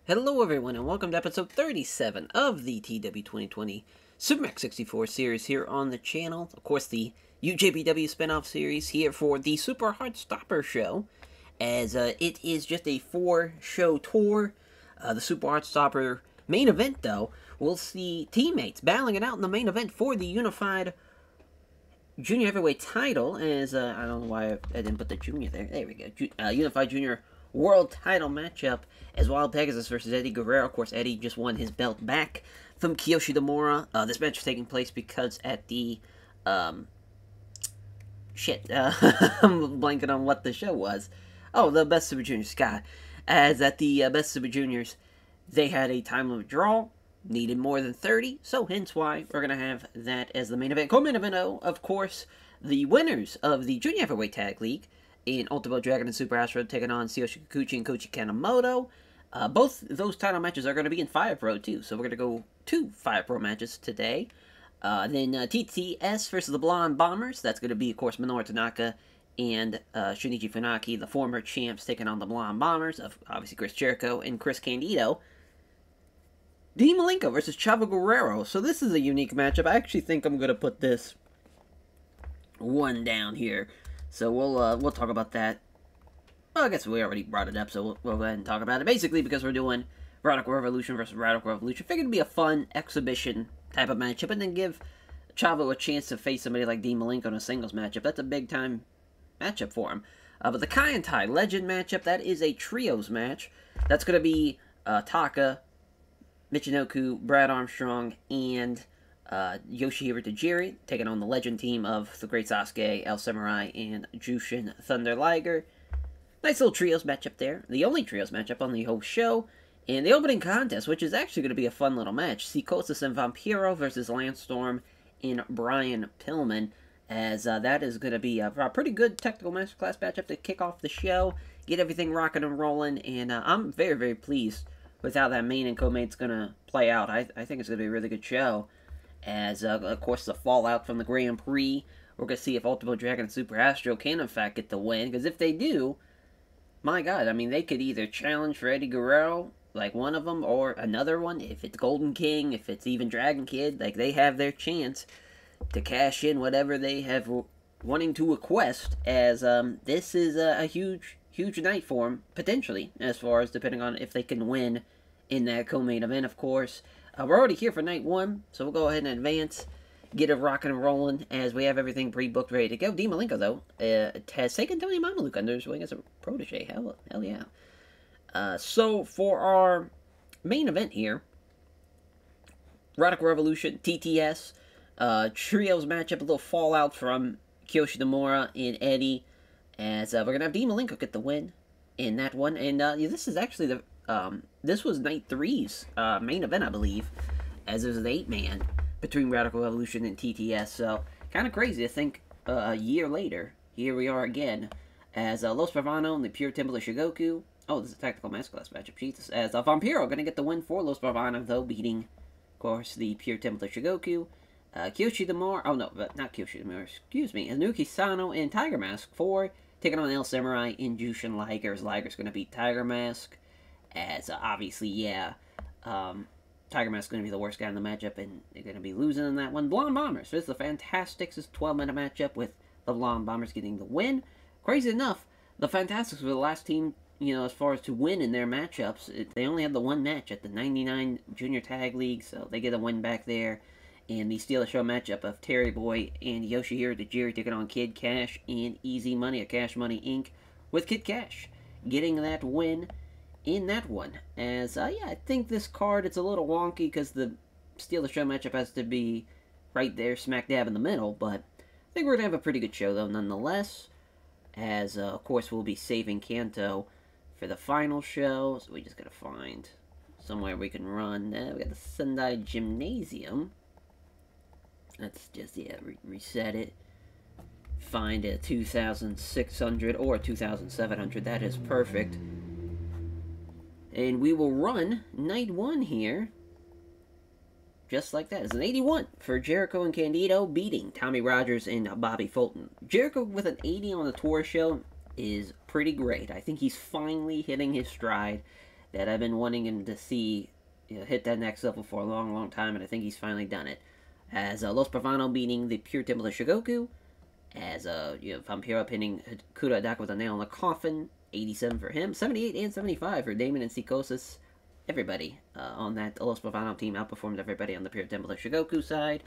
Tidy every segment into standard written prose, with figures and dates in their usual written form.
Hello everyone and welcome to episode 37 of the TEW 2020 SuperMax 64 series here on the channel. Of course, the UJPW Spinoff series here for the SuperHeartStopper show, as it is just a 4-show tour. The SuperHeartStopper main event, though, we'll see teammates battling it out in the main event for the Unified Junior Heavyweight title, as, I don't know why I didn't put the junior there. There we go. Unified Junior World title matchup as Wild Pegasus versus Eddie Guerrero. Of course, Eddie just won his belt back from Kiyoshi Demura. This match is taking place because at the, I'm blanking on what the show was. Oh, the Best Super Juniors, Scott. As at the Best Super Juniors, they had a time limit draw, needed more than 30, so hence why we're going to have that as the main event. Co-main event, of course, the winners of the Junior Heavyweight Tag League in Ultimo Dragon and Super Astro taking on Tsuyoshi Kikuchi and Koichi Kanemoto. Both those title matches are going to be in Fire Pro, too, so we're going to go 2 Fire Pro matches today. Then TTS versus the Blonde Bombers. That's going to be, of course, Minoru Tanaka and Shinichi Funaki, the former champs, taking on the Blonde Bombers of, obviously, Chris Jericho and Chris Candido. Dean Malenko versus Chavo Guerrero. So this is a unique matchup. I actually think I'm going to put this one down here. So we'll talk about that. Well, I guess we already brought it up, so we'll go ahead and talk about it. Basically, because we're doing Radical Revolution versus Radical Revolution, figured it'd be a fun exhibition type of matchup, and then give Chavo a chance to face somebody like Dean Malenko in a singles matchup. That's a big-time matchup for him. But the Kai and Tai Legend matchup, that is a trios match. That's going to be Taka, Michinoku, Brad Armstrong, and Yoshihiro Tajiri, taking on the Legend team of the Great Sasuke, El Samurai, and Jushin Thunder Liger. Nice little trios matchup there. The only trios matchup on the whole show. And the opening contest, which is actually going to be a fun little match. Psicosis and Vampiro versus Lance Storm and Brian Pillman. As that is going to be a pretty good technical masterclass matchup to kick off the show. Get everything rocking and rolling. And I'm very, very pleased with how that main and co-main's going to play out. I think it's going to be a really good show. As, of course, the fallout from the Grand Prix. We're going to see if Ultimo Dragon and Super Astro can, in fact, get the win. Because if they do, my God, I mean, they could either challenge for Eddie Guerrero, like one of them, or another one. If it's Golden King, if it's even Dragon Kid, like, they have their chance to cash in whatever they have wanting to request. As, this is a huge, huge night for them, potentially, as far as depending on if they can win in that co-main event, of course. We're already here for night 1, so we'll go ahead and advance, get it rocking and rolling, as we have everything pre-booked, ready to go. Dean Malenko, though, has taken Tony Mamaluke under his wing as a protege. Hell yeah. So, for our main event here, Radical Revolution, TTS, trios matchup, a little fallout from Kiyoshi Demura and Eddie, as we're going to have Dean Malenko get the win in that one. And this is actually the this was Night 3's main event, I believe, as it was an 8-man between Radical Revolution and TTS. So, kind of crazy to think a year later, here we are again, as Los Bravano and the Pure Temple of Shigoku. Oh, this is a tactical masterclass matchup, Jesus. As Vampiro going to get the win for Los Bravano, though, beating, of course, the Pure Temple of Shigoku. Kiyoshi Demura, oh no, not Kiyoshi Demura, excuse me, Anuki Sano and Tiger Mask for taking on El Samurai and Jushin Liger, as Liger's going to beat Tiger Mask. As, obviously, yeah, Tiger Mask's going to be the worst guy in the matchup, and they're going to be losing in that one. Blonde Bombers, so this is the Fantastics' 12-minute matchup with the Blonde Bombers getting the win. Crazy enough, the Fantastics were the last team, you know, as far as to win in their matchups. They only had the one match at the 99 Junior Tag League, so they get a win back there. And the Steal the Show matchup of Terry Boy and Yoshihiro Tajiri taking on Kid Cash and Easy Money at Cash Money Inc. with Kid Cash getting that win in that one. As, yeah, I think this card, it's a little wonky because the Steal the Show matchup has to be right there, smack dab in the middle, but I think we're going to have a pretty good show, though, nonetheless. As, of course, we'll be saving Kanto for the final show, so we just got to find somewhere we can run. We got the Sendai Gymnasium. Let's just, yeah, reset it. Find a 2,600 or 2,700, that is perfect. And we will run Night 1 here. Just like that. It's an 81 for Jericho and Candido, beating Tommy Rogers and Bobby Fulton. Jericho with an 80 on the tour show is pretty great. I think he's finally hitting his stride. that I've been wanting him to see hit that next level for a long, long time, and I think he's finally done it. As Los Bravano beating the Pure Temple of Shigoku, as Vampiro pinning Kuda Adaka with a nail in the coffin, 87 for him, 78 and 75 for Damon and Psychosis. Everybody on that Los Bravano team outperformed everybody on the Pure Temple of Shigoku side.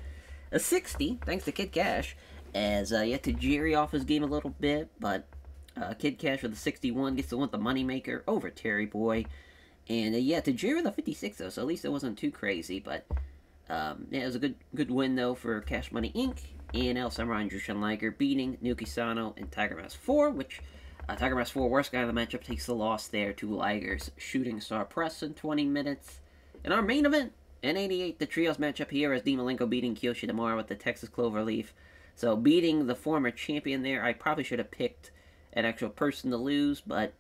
A 60, thanks to Kid Cash, as yet to Tajiri off his game a little bit, but Kid Cash with a 61 gets to win the Moneymaker over Terry Boy. And Tajiri with a 56 though, so at least it wasn't too crazy, but it was a good win though for Cash Money Inc. And El Samurai and Jushin Liger beating Nuki Sano and Tiger Mask 4, which Tiger Mask 4, worst guy in the matchup, takes the loss there to Liger's Shooting Star Press in 20 minutes. In our main event, N88, the trios matchup here as Dean Malenko beating Kiyoshi Demara with the Texas Cloverleaf. So beating the former champion there, I probably should have picked an actual person to lose, but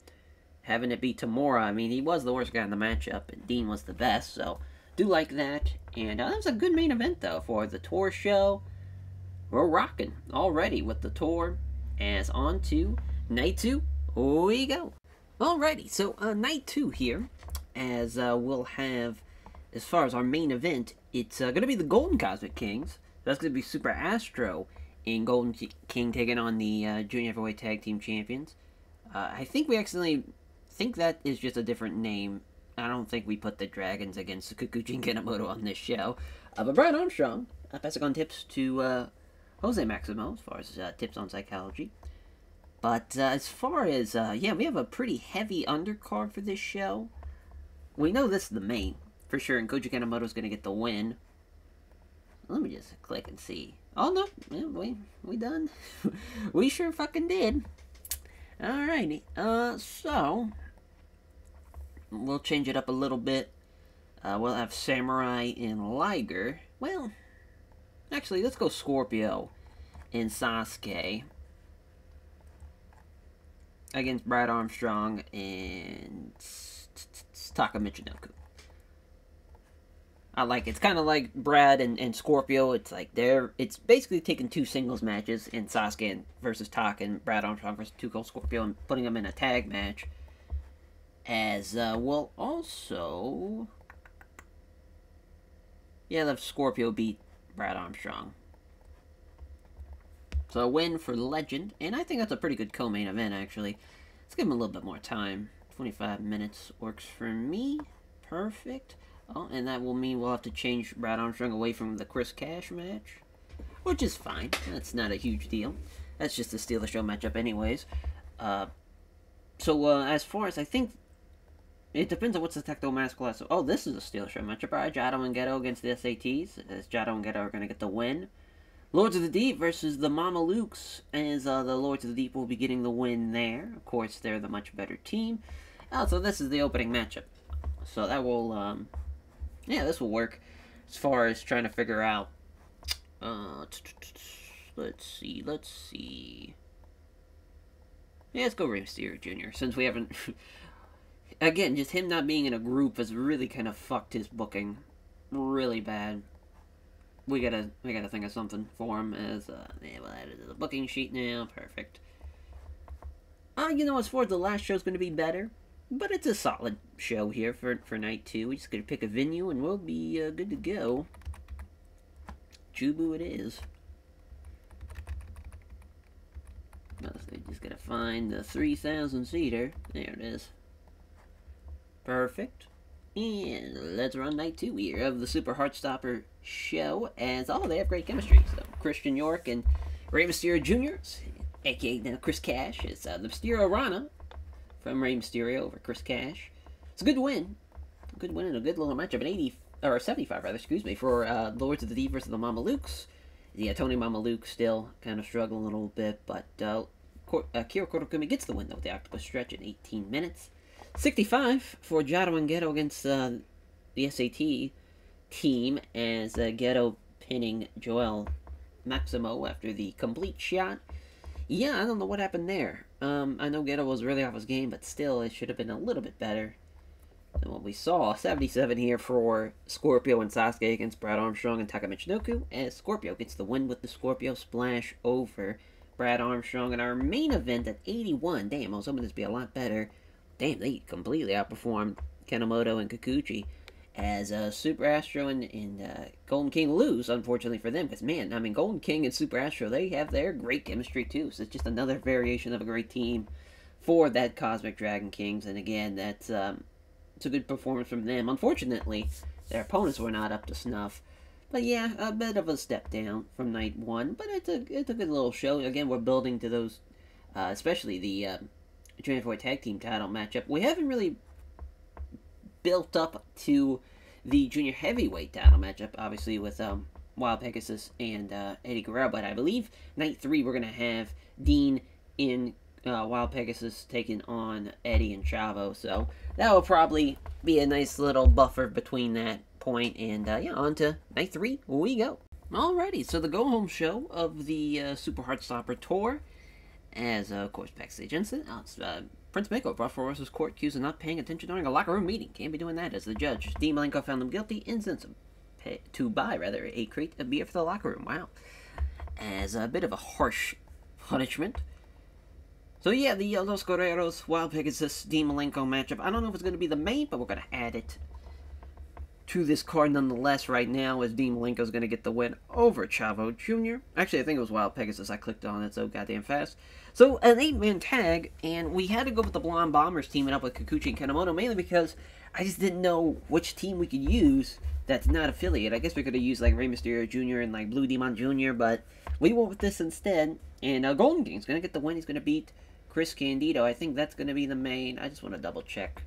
having it be Tamura, I mean, he was the worst guy in the matchup, and Dean was the best, so do like that. And that was a good main event, though, for the tour show. We're rocking already with the tour, as on to Night 2 we go. Alrighty, so Night 2 here, as we'll have, as far as our main event, it's going to be the Golden Cosmic Kings. That's going to be Super Astro and Golden King taking on the Junior Heavyweight Tag Team Champions. I think we accidentally think that is just a different name. I don't think we put the Dragons against Kikuchi and Kanemoto on this show. But Brian Armstrong passing on tips to Jose Maximo as far as tips on psychology. But as far as, we have a pretty heavy undercard for this show. We know this is the main, for sure, and Koji Kanemoto's going to get the win. Let me just click and see. Oh, no, yeah, we done. We sure fucking did. Alrighty, so, we'll change it up a little bit. We'll have Samurai and Liger. Well, actually, let's go Scorpio and Sasuke against Brad Armstrong and Taka Michinoku. I like it. It's kind of like Brad and Scorpio. It's like it's basically taking two singles matches in Sasuke versus Taka and Brad Armstrong versus Two Cold Scorpio and putting them in a tag match. As we'll also, let Scorpio beat Brad Armstrong. So a win for Legend, and I think that's a pretty good co-main event, actually. Let's give him a little bit more time. 25 minutes works for me. Perfect. Oh, and that will mean we'll have to change Brad Armstrong away from the Chris Cash match, which is fine. That's not a huge deal. That's just a Steal the Show matchup anyways. So as far as I think, it depends on what's the Tecto Mask class. Oh, this is a Steal the Show matchup. Alright, Jado and Geto against the SATs, as Jado and Geto are going to get the win. Lords of the Deep versus the Mamalukes, as the Lords of the Deep will be getting the win there. Of course, they're the much better team. So this is the opening matchup. So that will, this will work as far as trying to figure out, let's see. Yeah, let's go Rey Mysterio Jr., since we haven't, again, just him not being in a group has really kind of fucked his booking really bad. We gotta think of something for him as, we'll add it to the booking sheet now. Perfect. As far as the last show's gonna be better, but it's a solid show here for night 2. We just gotta pick a venue and we'll be good to go. Jubu it is. Just gotta find the 3,000-seater. There it is. Perfect. And let's run night 2 here of the SuperHeartStopper show, as, they have great chemistry. So, Christian York and Rey Mysterio Jr., a.k.a. now Chris Cash, is the Mysterio Rana from Rey Mysterio over Chris Cash. It's a good win. A good win and a good little matchup. An 75, for Lords of the Deep versus the Mamalukes. Yeah, Tony Mamaluke still kind of struggling a little bit, but Kiro Kotokumi gets the win, though, with the Octopus Stretch in 18 minutes. 65 for Jado and Geto against the SAT team, as Geto pinning Joel Maximo after the complete shot. Yeah, I don't know what happened there. I know Geto was really off his game, but still, it should have been a little bit better than what we saw. 77 here for Scorpio and Sasuke against Brad Armstrong and Taka Michinoku, as Scorpio gets the win with the Scorpio Splash over Brad Armstrong. And our main event at 81, damn, I was hoping this would be a lot better. Damn, they completely outperformed Kanemoto and Kikuchi, as Super Astro and Golden King lose, unfortunately for them, because, man, I mean, Golden King and Super Astro, they have their great chemistry, too, so it's just another variation of a great team for that Cosmic Dragon Kings, and again, it's a good performance from them. Unfortunately, their opponents were not up to snuff, but yeah, a bit of a step down from night one, but it's a good little show. Again, we're building to those, especially the Junior 4 Tag Team title matchup. We haven't really built up to the Junior Heavyweight title matchup, obviously, with Wild Pegasus and Eddie Guerrero, but I believe night 3 we're going to have Dean in Wild Pegasus taking on Eddie and Chavo, so that will probably be a nice little buffer between that point, and yeah, on to night 3 we go. Alrighty, so the go-home show of the SuperHeartStopper tour, as of course backstage incident, Prince Mako brought forward his court accused of not paying attention during a locker room meeting. Can't be doing that, as the judge, Dean Malenko, found him guilty and sentenced him to buy a crate of beer for the locker room. Wow, as a bit of a harsh punishment. So yeah, the Los Guerreros, Wild Pegasus, Dean Malenko matchup. I don't know if it's going to be the main, but we're going to add it to this card nonetheless right now, as Dean Malenko is going to get the win over Chavo Jr. Actually, I think it was Wild Pegasus. I clicked on it so goddamn fast. So, an 8-man tag, and we had to go with the Blonde Bombers teaming up with Kikuchi and Kanemoto, mainly because I just didn't know which team we could use that's not affiliate. I guess we could have used, like, Rey Mysterio Jr. and, like, Blue Demon Jr., but we went with this instead. And Golden King's going to get the win. He's going to beat Chris Candido. I think that's going to be the main. I just want to double check.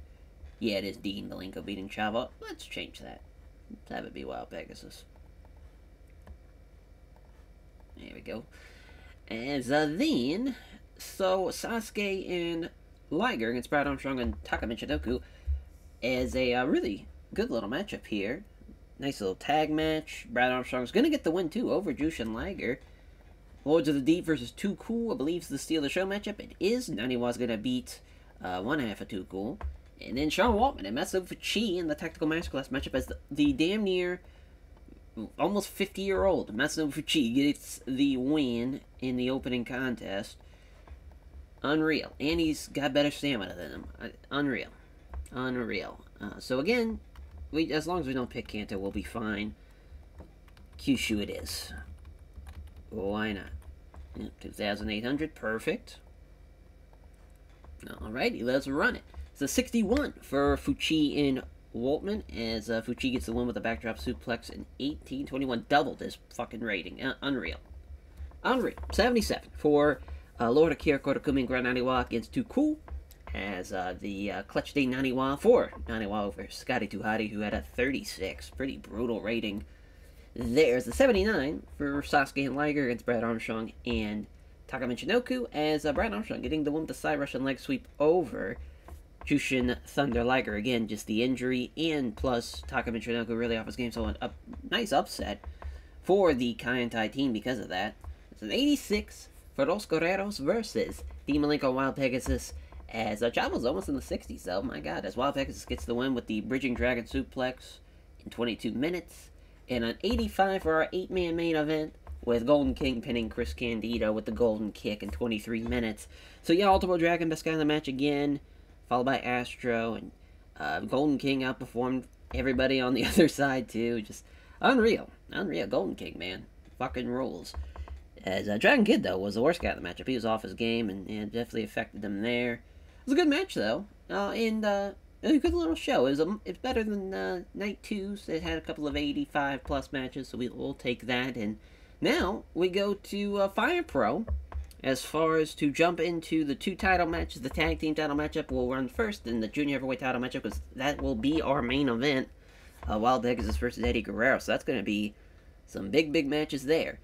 Yeah, it is Dean Malenko beating Chavo. Let's change that. Let's have it be Wild Pegasus. There we go. As then, so Sasuke and Liger against Brad Armstrong and Taka Michinoku as a really good little matchup here. Nice little tag match. Brad Armstrong's going to get the win too over Jushin Liger. Lords of the Deep versus Too Cool, I believe, is the Steal the Show matchup. It is. Naniwa's going to beat one half of Too Cool. And then Sean Waltman and Masaru Chi in the Tactical Masterclass matchup as the damn near almost 50-year-old Masaru Chi gets the win in the opening contest. Unreal. And he's got better stamina than him. Unreal. Unreal. So again, as long as we don't pick Kanto, we'll be fine. Kyushu it is. Why not? 2,800. Perfect. Alrighty, let's run it. It's a 61 for Fuchi and Waltman, as Fuchi gets the win with a backdrop suplex in 18:21. Doubled his fucking rating. Unreal. Unreal. 77 for Lord Akira Kotakumi and Grand Naniwa against Too Cool, as the Clutch Day Naniwa for Naniwa over Scotty Tuhati, who had a 36. Pretty brutal rating. There's the 79 for Sasuke and Liger against Brad Armstrong and Taka Michinoku, as Brad Armstrong getting the win with the side Russian leg sweep over Jushin Thunder Liger. Again, just the injury, and plus Taka Michinoku really off his game, so a nice upset for the Kaientai team because of that. It's an 86 for Los Guerreros versus Dean Malenko Wild Pegasus, as Chavo's almost in the 60s, though. My god, as Wild Pegasus gets the win with the Bridging Dragon Suplex in 22 minutes. And an 85 for our 8-man main event, with Golden King pinning Chris Candido with the Golden Kick in 23 minutes. So yeah, Ultimo Dragon, best guy in the match again, followed by Astro, and Golden King outperformed everybody on the other side too. Just unreal. Unreal. Golden King, man. Fucking rules. As Dragon Kid, though, was the worst guy in the matchup. He was off his game, and definitely affected him there. It was a good match, though. And a good little show. It's better than Night 2's. It had a couple of 85-plus matches, so we'll take that. And now we go to Fire Pro. As far as to jump into the 2 title matches, the tag team title matchup will run first, and the junior heavyweight title matchup, because that will be our main event. Wild Pegasus versus Eddie Guerrero, so that's going to be some big matches there.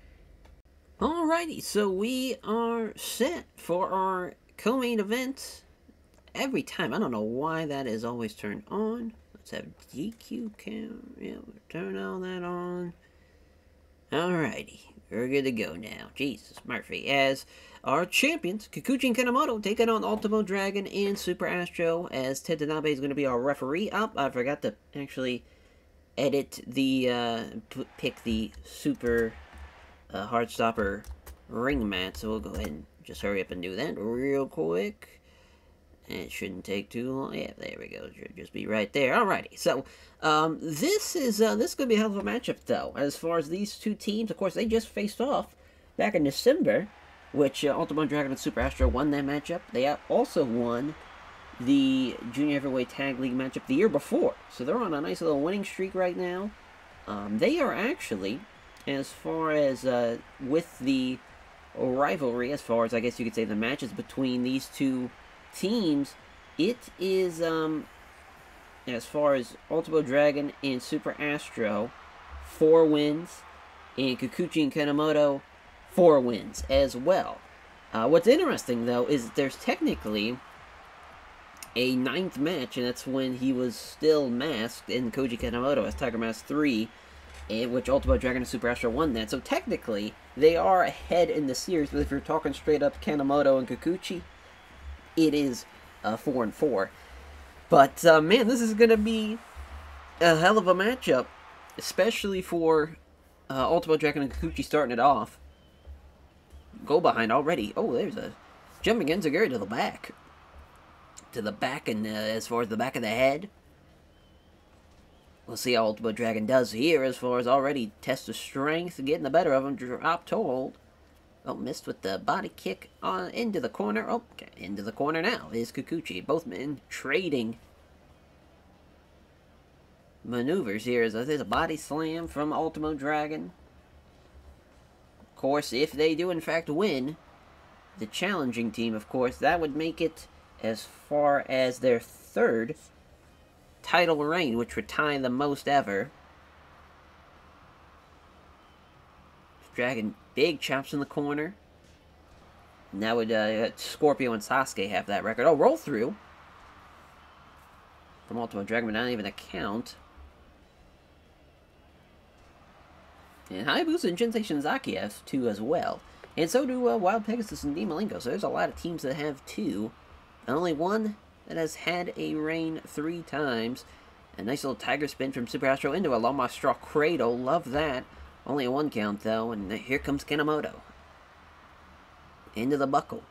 Alrighty, so we are set for our co-main event. Every time, I don't know why that is always turned on. Let's have DQ count. Yeah, we'll turn all that on. Alrighty, we're good to go now. Jesus, Murphy. As our champions, Kikuchi and Kanemoto, taking on Ultimo Dragon and Super Astro, as Ted Tanabe is going to be our referee. I forgot to actually edit the, pick the Super Heartstopper ring mat, so we'll go ahead and just hurry up and do that real quick. It shouldn't take too long. Yeah, there we go. It should just be right there. Alrighty. So, this is going to be a hell of a matchup, though. As far as these two teams, of course, they just faced off back in December, which Ultimo Dragon and Super Astro won that matchup. They also won the Junior Heavyweight Tag League matchup the year before. So they're on a nice little winning streak right now. They are actually, as far as with the rivalry, as far as I guess you could say the matches between these two teams, it is, as far as Ultimo Dragon and Super Astro, 4 wins, and Kikuchi and Kanemoto, 4 wins as well. What's interesting, though, is there's technically a 9th match, and that's when he was still masked in Koji Kanemoto as Tiger Mask 3, in which Ultimo Dragon and Super Astro won that. So technically, they are ahead in the series, but if you're talking straight up Kanemoto and Kikuchi, it is 4-4. But, man, this is going to be a hell of a matchup, especially for Ultimo Dragon and Kikuchi starting it off. Go behind already. Oh, there's a jumping enziguri to the back. To the back, and as far as the back of the head. We'll see how Ultimo Dragon does here as far as already test of strength, getting the better of him, drop toe hold. Oh, missed with the body kick on into the corner. Oh, okay, into the corner now is Kikuchi. Both men trading maneuvers here. As there's a body slam from Ultimo Dragon. Of course, if they do in fact win, the challenging team, of course, that would make it as far as their 3rd title reign, which would tie the most ever. Dragon, big chops in the corner. Now would Scorpio and Sasuke have that record. Oh, roll through from Ultimo Dragon, but not even a count. And Hayabusa and Jinsei Shinzaki have 2 as well. And so do Wild Pegasus and D. Malenko. So there's a lot of teams that have 2. And only one that has had a reign 3 times. A nice little tiger spin from Super Astro into a Loma Straw Cradle. Love that. Only a 1 count, though. And here comes Kanemoto. Into the buckle.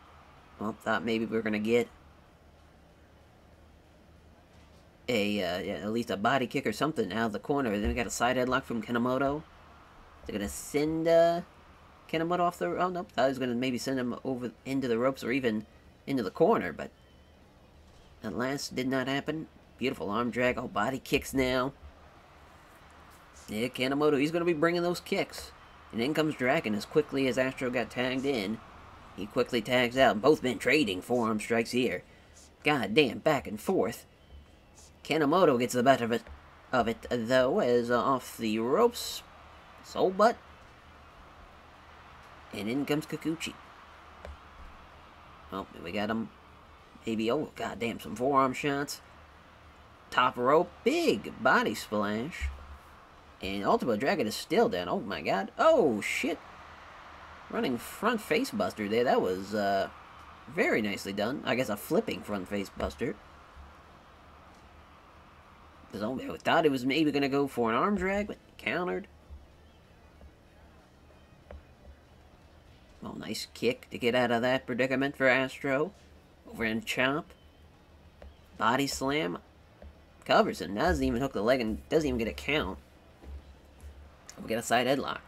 Well, thought maybe we were going to get a, at least a body kick or something out of the corner. Then we got a side headlock from Kanemoto. They're going to send Kanemoto off the... Oh, nope. I was going to maybe send him over into the ropes or even into the corner, but at last did not happen. Beautiful arm drag. Oh, body kicks now. Yeah, Kanemoto, he's going to be bringing those kicks. And in comes Dragon as quickly as Astro got tagged in. He quickly tags out. Both men trading forearm strikes here. God damn, back and forth. Kanemoto gets the better of it though, as off the ropes. Soul butt. And in comes Kikuchi. Oh, we got him. Maybe, oh, goddamn, some forearm shots. Top rope, big body splash. And Ultimo Dragon is still down. Oh, my God. Oh, shit. Running front face buster there. That was very nicely done. I guess a flipping front face buster. I thought it was maybe going to go for an arm drag, but countered. Oh, nice kick to get out of that predicament for Astro. Over and chop. Body slam. Covers him. Doesn't even hook the leg and doesn't even get a count. We get a side headlock.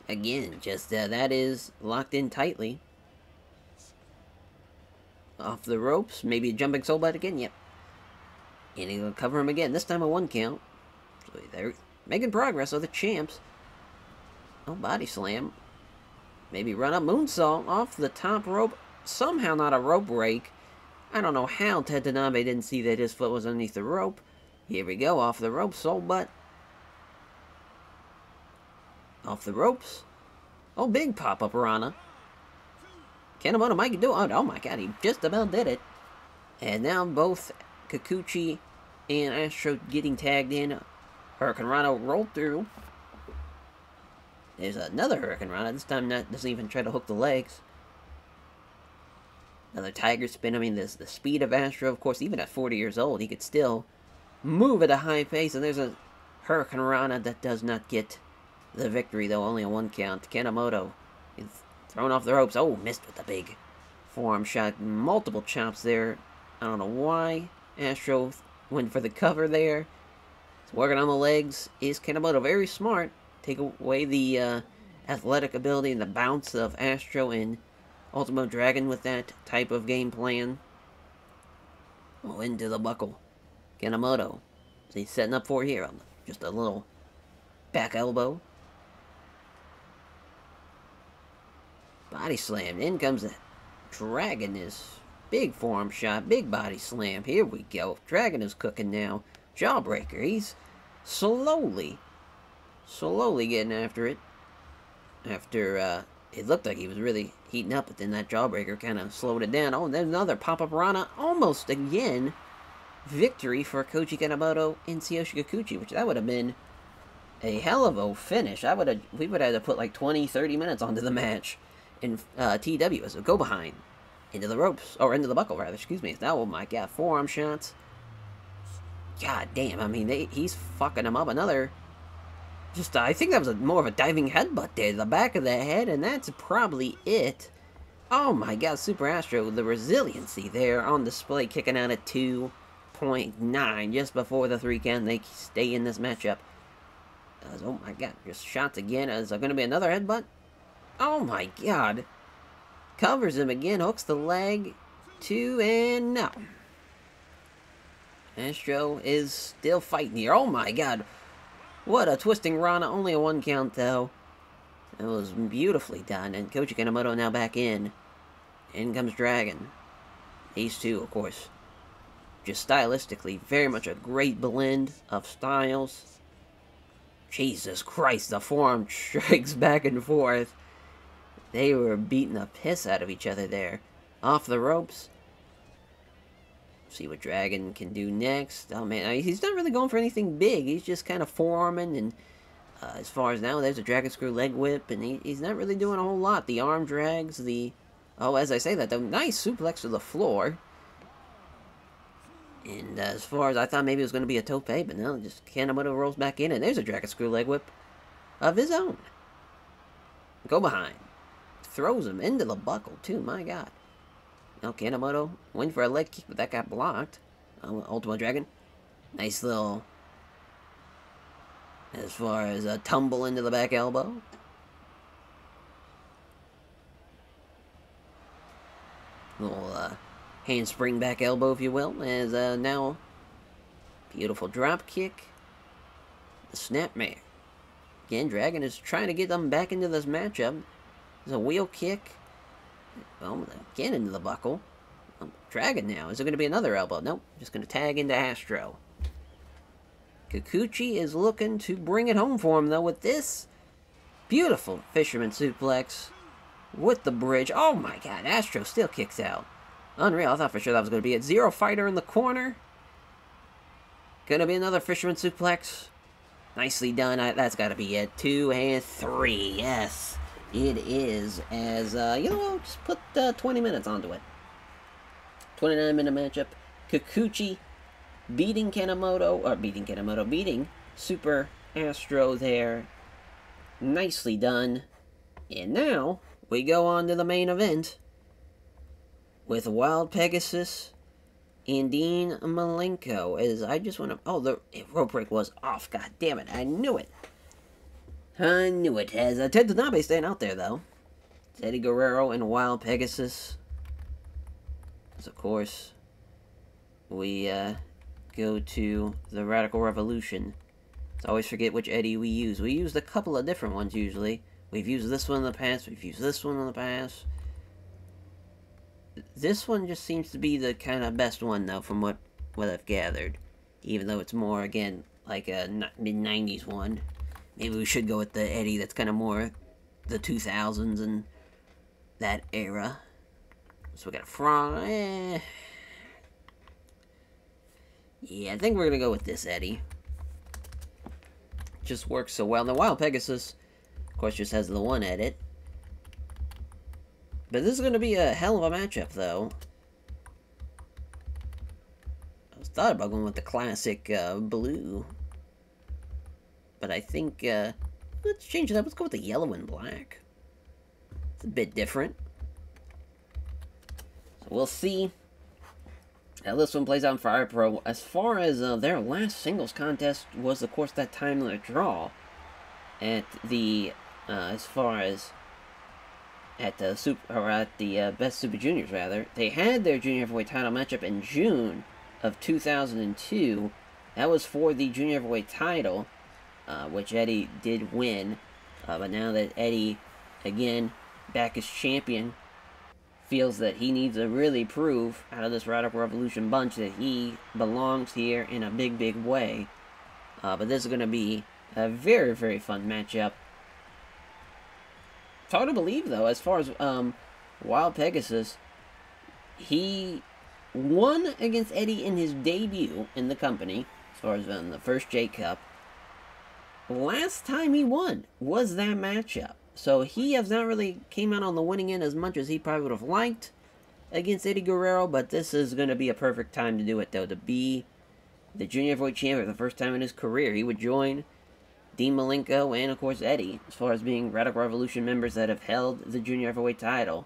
Again, just that is locked in tightly. Off the ropes. Maybe a jumping soul butt again. Yep. And he'll cover him again. This time a 1 count. So they're making progress. Are the champs. Oh, body slam. Maybe run up moonsault off the top rope. Somehow not a rope break. I don't know how Ted Tanabe didn't see that his foot was underneath the rope. Here we go. Off the rope. Soul butt. Off the ropes. Oh, big pop-up Rana. Kanemoto might do it. Oh my God, he just about did it. And now both Kikuchi and Astro getting tagged in. Hurricane Rana rolled through. There's another Hurricane Rana. This time doesn't even try to hook the legs. Another tiger spin. I mean, the speed of Astro, of course, even at 40 years old, he could still move at a high pace. And there's a Hurricane Rana that does not get the victory, though. Only a 1 count. Kanemoto is thrown off the ropes. Oh, missed with the big Forearm shot, multiple chops there. I don't know why Astro went for the cover there. He's working on the legs. Is Kanemoto very smart? Take away the athletic ability and the bounce of Astro and Ultimo Dragon with that type of game plan. Oh, into the buckle. Kanemoto. He's setting up for here. Just a little back elbow. Body slam. In comes the Dragon. Is big forearm shot. Big body slam. Here we go. Dragon is cooking now. Jawbreaker. He's slowly getting after it. After, it looked like he was really heating up, but then that Jawbreaker kind of slowed it down. Oh, and there's another pop-up Rana. Almost again. Victory for Koji Kanemoto and Tsuyoshi Kikuchi, which that would have been a hell of a finish. We would have had to put like 20-30 minutes onto the match in TEW as a go behind into the ropes, or into the buckle rather, excuse me. Now, oh my god, forearm shots. God damn, I mean, he's fucking him up. Another, just, I think that was more of a diving headbutt there, the back of the head, and that's probably it. Oh my god, Super Astro, the resiliency there on display, kicking out at 2.9 just before the 3 count. They stay in this matchup. Oh my god, just shots again. Is there going to be another headbutt? Oh my god. Covers him again, hooks the leg. 2, and no. Astro is still fighting here. Oh my god. What a twisting Rana. Only a 1 count though. That was beautifully done. And Koji Kanemoto now back in. In comes Dragon. These two, of course, just stylistically, very much a great blend of styles. Jesus Christ, the forearm strikes back and forth. They were beating the piss out of each other there. Off the ropes. See what Dragon can do next. Oh man, he's not really going for anything big. He's just kind of forearming, and as far as now, there's a Dragon Screw leg whip, and he's not really doing a whole lot. The arm drags, oh, as I say that, the nice suplex to the floor. And as far as I thought maybe it was going to be a tope, but no, just Kanemoto rolls back in, and there's a Dragon Screw leg whip of his own. Go behind. Throws him into the buckle, too, my god. Now Kanemoto went for a leg kick, but that got blocked. Ultimo Dragon. Nice little, as far as a tumble into the back elbow. Little handspring back elbow, if you will, as now beautiful drop kick. The snapmare. Again, Dragon is trying to get them back into this matchup. There's a wheel kick. Well, again into the buckle. Dragon now. Is there going to be another elbow? Nope. Just going to tag into Astro. Kikuchi is looking to bring it home for him, though, with this beautiful fisherman suplex with the bridge. Oh my god, Astro still kicks out. Unreal. I thought for sure that was going to be it. Zero fighter in the corner. Gonna be another fisherman suplex. Nicely done. That's got to be it. 2 and 3. Yes, it is. As, you know, I'll just put 20 minutes onto it. 29-minute matchup. Kikuchi beating Super Astro there. Nicely done. And now, we go on to the main event with Wild Pegasus and Dean Malenko. As I just want to... Oh, the rope break was off. God damn it. I knew it. I knew it. As Ted Tanabe staying out there, though. Eddie Guerrero and Wild Pegasus. As, of course, we go to the Radical Revolution. I always forget which Eddie we use. We used a couple of different ones, usually. We've used this one in the past. We've used this one in the past. This one just seems to be the kind of best one, though, from what I've gathered. Even though it's more, again, like a mid-90s one. Maybe we should go with the Eddie that's kind of more the 2000s and that era. So we got a frog. Yeah, I think we're going to go with this Eddie. Just works so well. The Wild Pegasus, of course, just has the one edit. But this is going to be a hell of a matchup, though. I was thought about going with the classic blue. But I think, let's change it up. Let's go with the yellow and black. It's a bit different. We'll see how this one plays out in Fire Pro. As far as their last singles contest was, of course, that time limit draw at the as far as at the Best Super Juniors, rather. They had their junior heavyweight title matchup in June of 2002. That was for the junior heavyweight title, which Eddie did win. But now that Eddie, again, back as champion, feels that he needs to really prove out of this Radical Revolution bunch that he belongs here in a big, big way. But this is going to be a very, very fun matchup. It's hard to believe, though, as far as Wild Pegasus, he won against Eddie in his debut in the company, as far as the first J Cup. Last time he won was that matchup. So he has not really came out on the winning end as much as he probably would have liked against Eddie Guerrero, but this is going to be a perfect time to do it, though, to be the junior heavyweight champion for the first time in his career. He would join Dean Malenko and, of course, Eddie, as far as being Radical Revolution members that have held the junior heavyweight title.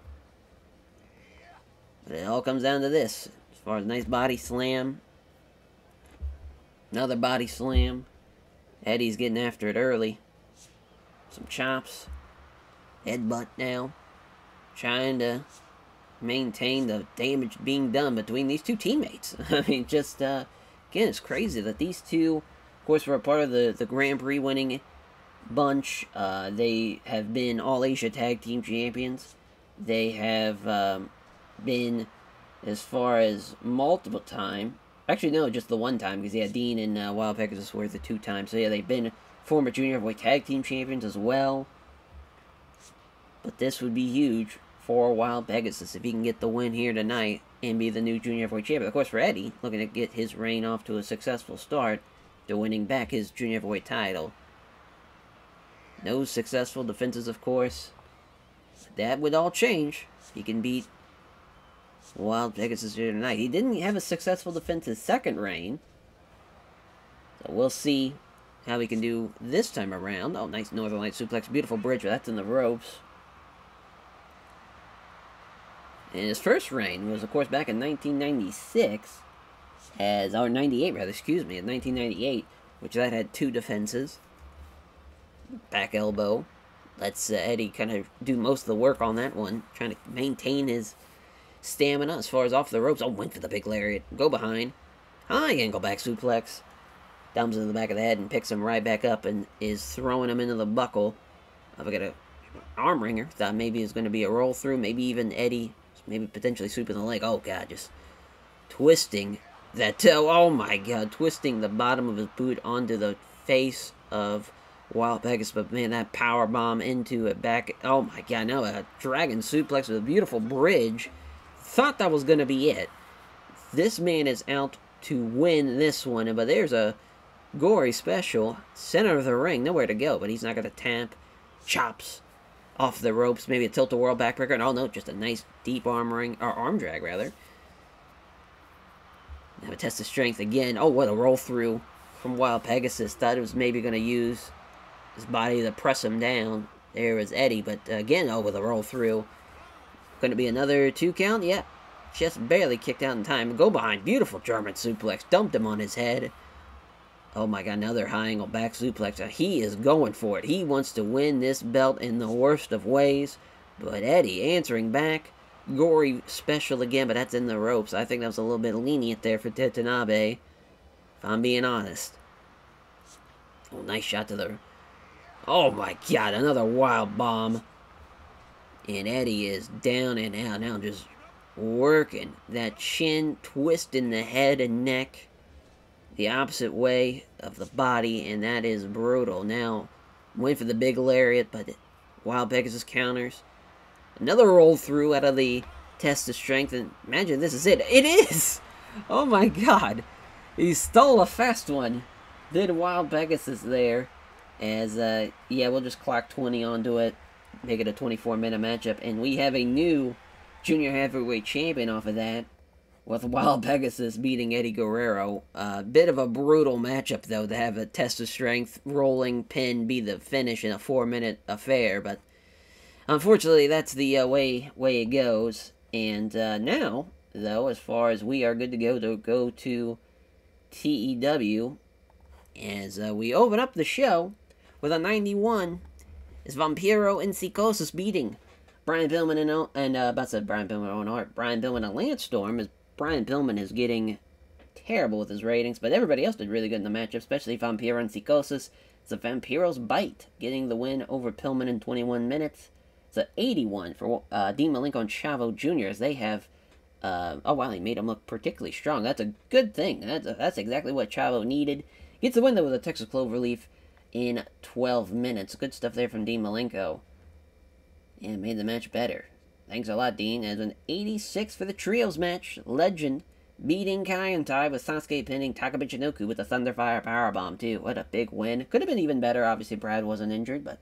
But it all comes down to this. As far as nice body slam. Another body slam. Eddie's getting after it early. Some chops. Headbutt now. Trying to maintain the damage being done between these two teammates. I mean, just, again, it's crazy that these two, of course, were a part of the Grand Prix winning bunch. They have been All-Asia Tag Team Champions. They have been, as far as multiple time, actually, no, just the one time, because, yeah, Dean and Wild Pegasus were the 2 times. So, yeah, they've been former Junior Heavyweight Tag Team Champions as well. But this would be huge for Wild Pegasus if he can get the win here tonight and be the new Junior Heavyweight Champion. Of course, for Eddie, looking to get his reign off to a successful start to winning back his Junior Heavyweight title. No successful defenses, of course. That would all change. He can beat Wild Pegasus here tonight. He didn't have a successful defense his second reign. So we'll see how he can do this time around. Oh, nice Northern Light suplex. Beautiful bridge, but that's in the ropes. And his first reign was, of course, back in 1996. Or 98, rather, excuse me, in 1998. Which that had 2 defenses. Back elbow. Lets Eddie kind of do most of the work on that one. Trying to maintain his stamina as far as off the ropes. Oh, went for the big lariat. Go behind. High angle back suplex. Dumps him in the back of the head and picks him right back up and is throwing him into the buckle. We got a arm wringer. Thought maybe it was going to be a roll through. Maybe even Eddie, maybe potentially sweeping the leg. Oh, God, just twisting that toe. Oh, my God, twisting the bottom of his boot onto the face of Wild Pegasus. But, man, that power bomb into it back. Oh, my God, no, a dragon suplex with a beautiful bridge. Thought that was going to be it. This man is out to win this one, but there's a gory special, center of the ring, nowhere to go, but he's not going to tap, chops off the ropes, maybe a tilt-a-whirl backbreaker. Oh, no, just a nice deep arm drag, rather. Now a test of strength again. Oh, what a roll through from Wild Pegasus. Thought it was maybe going to use his body to press him down. There was Eddie, but again, oh, with a roll through. Going to be another 2 count? Yeah. Just barely kicked out in time. Go behind. Beautiful German suplex. Dumped him on his head. Oh my God, another high angle back suplex. He is going for it. He wants to win this belt in the worst of ways. But Eddie answering back. Gory special again, but that's in the ropes. I think that was a little bit lenient there for Tetanabe, if I'm being honest. Oh, nice shot to the... Oh my God, another wild bomb. And Eddie is down and out now, just working that chin, twisting the head and neck the opposite way of the body, and that is brutal. Now, went for the big lariat, but Wild Pegasus counters. Another roll through out of the test of strength, and imagine this is it. It is! Oh my God. He stole a fast one. Did Wild Pegasus there. As, yeah, we'll just clock 20 onto it. Make it a 24-minute matchup. And we have a new junior heavyweight champion off of that. With Wild Pegasus beating Eddie Guerrero. Bit of a brutal matchup, though, to have a test of strength, rolling pin be the finish in a 4-minute affair. But unfortunately, that's the way it goes. And now, though, as far as we are good to go to TEW, as we open up the show with a 91. Is Vampiro and Psychosis beating Brian Pillman Brian Pillman and Owen Hart. Brian Pillman and Lance Storm, as Brian Pillman is getting terrible with his ratings, but everybody else did really good in the matchup, especially Vampiro and Psychosis. It's a Vampiro's bite, getting the win over Pillman in 21 minutes. It's an 81 for Dean Malenko and Chavo Jr. as they have, oh wow, he made him look particularly strong. That's a good thing. That's exactly what Chavo needed. Gets the win, though, with a Texas Cloverleaf in 12 minutes. Good stuff there from Dean Malenko. And made the match better. Thanks a lot, Dean. As an 86 for the Trios match. Legend beating Kai and Tai with Sasuke pinning Taka Michinoku with the Thunderfire Powerbomb, too. What a big win. Could have been even better. Obviously, Brad wasn't injured, but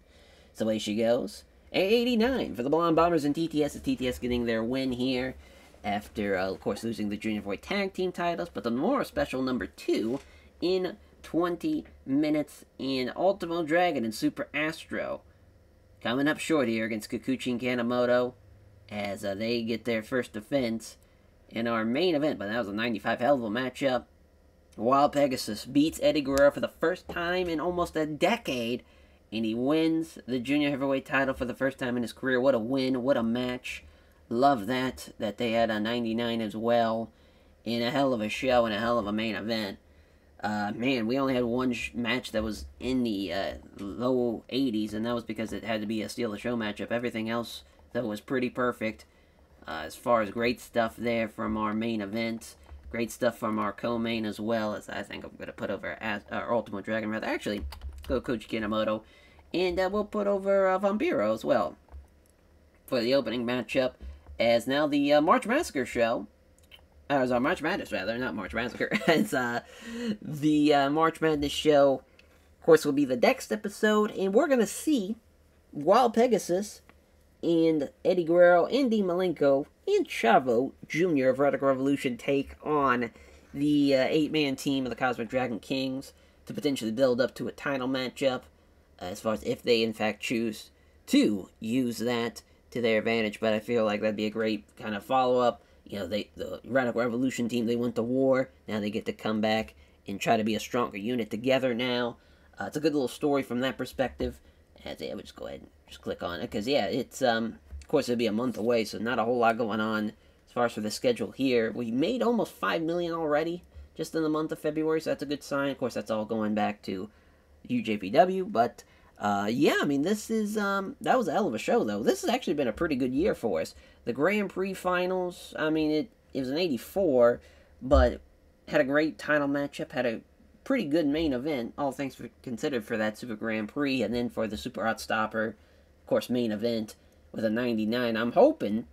it's the way she goes. 89 for the Blonde Bombers and TTS. TTS getting their win here after, of course, losing the Junior Boy Tag Team titles. But the more special number 2 in 20 minutes in Ultimo Dragon and Super Astro. Coming up short here against Kikuchi and Kanemoto as they get their first defense in our main event. But that was a 95 hell of a matchup. Wild Pegasus beats Eddie Guerrero for the first time in almost a decade. And he wins the Junior Heavyweight title for the first time in his career. What a win. What a match. Love that they had a 99 as well. In a hell of a show and a hell of a main event. Man, we only had one match that was in the low 80s, and that was because it had to be a Steal the Show matchup. Everything else, though, was pretty perfect. As far as great stuff there from our main event. Great stuff from our co-main as well, as I think I'm going to put over our Ultimate Dragon, rather. Actually, go Koji Kanemoto. And we'll put over Vampiro as well for the opening matchup. As now the March Massacre show. As our March Madness, rather, not March Massacre. As the March Madness show, of course, will be the next episode. And we're going to see Wild Pegasus and Eddie Guerrero and Dean Malenko and Chavo Jr. of Radical Revolution take on the 8-man team of the Cosmic Dragon Kings to potentially build up to a title matchup. As far as if they, in fact, choose to use that to their advantage. But I feel like that'd be a great kind of follow-up. You know, the Radical Revolution team, they went to war. Now they get to come back and try to be a stronger unit together now. It's a good little story from that perspective. As yeah, we'll just go ahead and just click on it. Because, yeah, it's, of course, it'll be a month away, so not a whole lot going on as far as for the schedule here. We made almost $5 million already just in the month of February, so that's a good sign. Of course, that's all going back to UJPW, but yeah, I mean, this is, that was a hell of a show, though. This has actually been a pretty good year for us. The Grand Prix finals, I mean, it was an 84, but had a great title matchup, had a pretty good main event, all things considered, for that Super Grand Prix, and then for the SuperHeartStopper, of course, main event with a 99. I'm hoping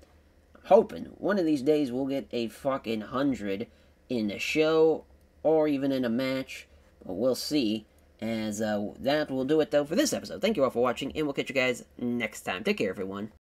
one of these days we'll get a fucking 100 in the show, or even in a match, but we'll see. As that will do it, though, for this episode. Thank you all for watching, and we'll catch you guys next time. Take care, everyone.